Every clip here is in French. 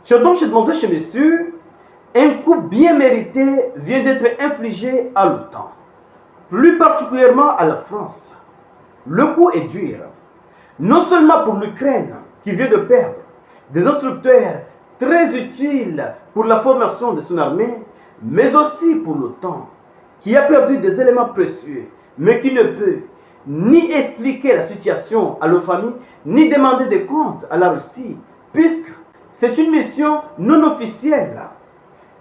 Chers dames, chers demoiselles, chers messieurs, un coup bien mérité vient d'être infligé à l'OTAN, plus particulièrement à la France. Le coup est dur, non seulement pour l'Ukraine qui vient de perdre des instructeurs très utiles pour la formation de son armée, mais aussi pour l'OTAN qui a perdu des éléments précieux, mais qui ne peut ni expliquer la situation à leur famille, ni demander des comptes à la Russie, puisque c'est une mission non officielle.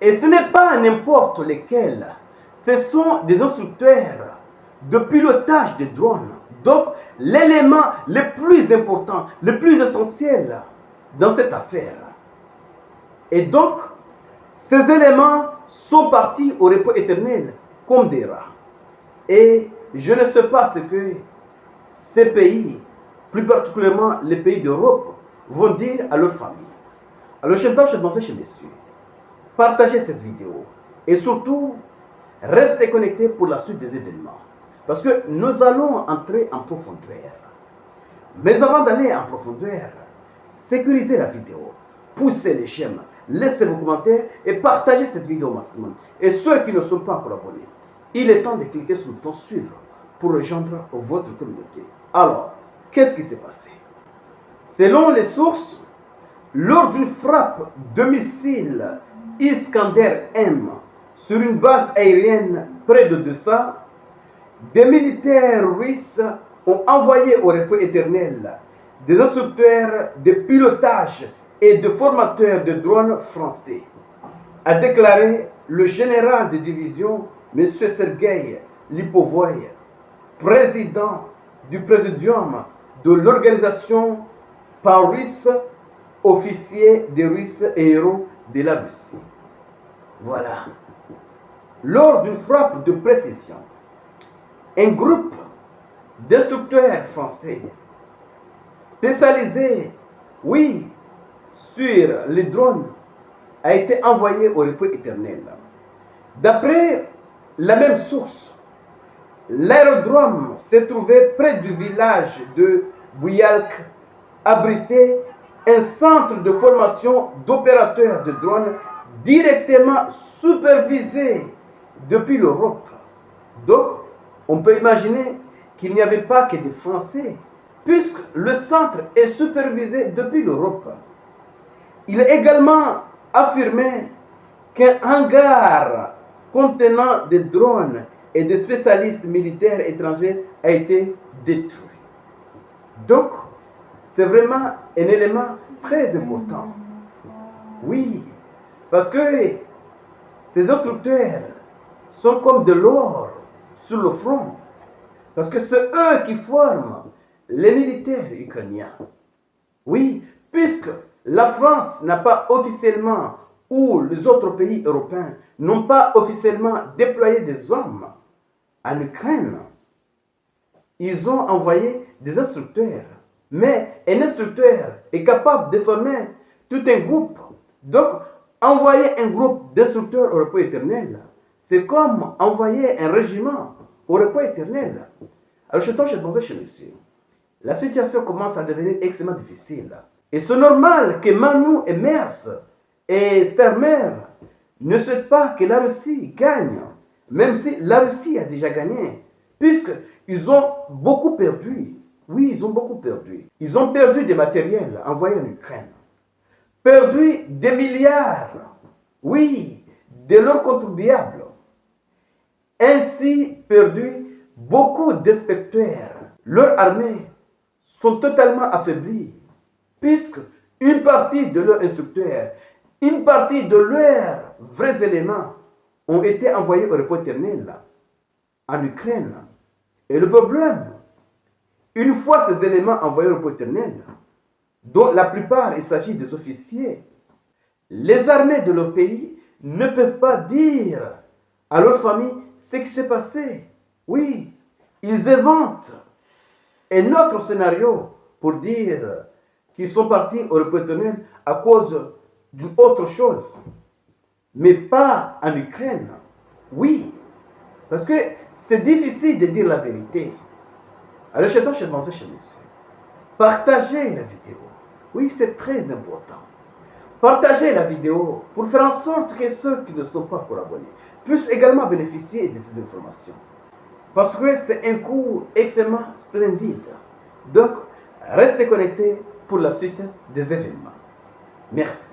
Et ce n'est pas n'importe lesquels. Ce sont des instructeurs de pilotage de drones. Donc, l'élément le plus important, le plus essentiel dans cette affaire. Et donc, ces éléments sont partis au repos éternel comme des rats. Et je ne sais pas ce que ces pays, plus particulièrement les pays d'Europe, vont dire à leur famille. Alors, chers dames, chers messieurs, partagez cette vidéo et surtout, restez connectés pour la suite des événements. Parce que nous allons entrer en profondeur. Mais avant d'aller en profondeur, sécurisez la vidéo, poussez les j'aime, laissez vos commentaires et partagez cette vidéo au maximum. Et ceux qui ne sont pas encore abonnés, il est temps de cliquer sur le bouton suivre pour rejoindre votre communauté. Alors, qu'est-ce qui s'est passé? Selon les sources, lors d'une frappe de missiles Iskander-M sur une base aérienne près de Odessa, des militaires russes ont envoyé au repos éternel des instructeurs de pilotage et de formateurs de drones français, a déclaré le général de division M. Sergei Lipovoy, président du présidium de l'organisation pan-russe, officier des Russes et héros de la Russie. Voilà. Lors d'une frappe de précision, un groupe d'instructeurs français spécialisés, oui, sur les drones a été envoyé au repos éternel. D'après la même source, l'aérodrome se trouvait près du village de Bouyalk, abritait un centre de formation d'opérateurs de drones directement supervisé depuis l'Europe. Donc, on peut imaginer qu'il n'y avait pas que des Français, puisque le centre est supervisé depuis l'Europe. Il est également affirmé qu'un hangar contenant des drones et des spécialistes militaires étrangers a été détruit. Donc, c'est vraiment un élément très important. Oui, parce que ces instructeurs sont comme de l'or sur le front. Parce que c'est eux qui forment les militaires ukrainiens. Oui, puisque la France n'a pas officiellement, ou les autres pays européens n'ont pas officiellement déployé des hommes en Ukraine, ils ont envoyé des instructeurs. Mais un instructeur est capable de former tout un groupe. Donc, envoyer un groupe d'instructeurs au repos éternel, c'est comme envoyer un régiment au repos éternel. Alors, chez monsieur, la situation commence à devenir extrêmement difficile. Et c'est normal que Manu et Mers et Stermer ne souhaitent pas que la Russie gagne, même si la Russie a déjà gagné, puisqu'ils ont beaucoup perdu. Oui, ils ont beaucoup perdu. Ils ont perdu des matériels envoyés en Ukraine, perdu des milliards, oui, de leurs contribuables, ainsi perdu beaucoup d'inspecteurs. Leurs armées sont totalement affaiblies, puisque une partie de leurs instructeurs, une partie de leurs vrais éléments ont été envoyés au repos éternel en Ukraine. Et le problème, une fois ces éléments envoyés au repos éternel, dont la plupart il s'agit des officiers, les armées de leur pays ne peuvent pas dire à leur famille ce qui s'est passé. Oui, ils inventent un autre scénario pour dire qu'ils sont partis au repos éternel à cause d'une autre chose, mais pas en Ukraine. Oui, parce que c'est difficile de dire la vérité. Alors, chez messieurs, partagez la vidéo. Oui, c'est très important. Partagez la vidéo pour faire en sorte que ceux qui ne sont pas encore abonnés puissent également bénéficier de ces informations. Parce que c'est un cours extrêmement splendide. Donc, restez connectés pour la suite des événements. Merci.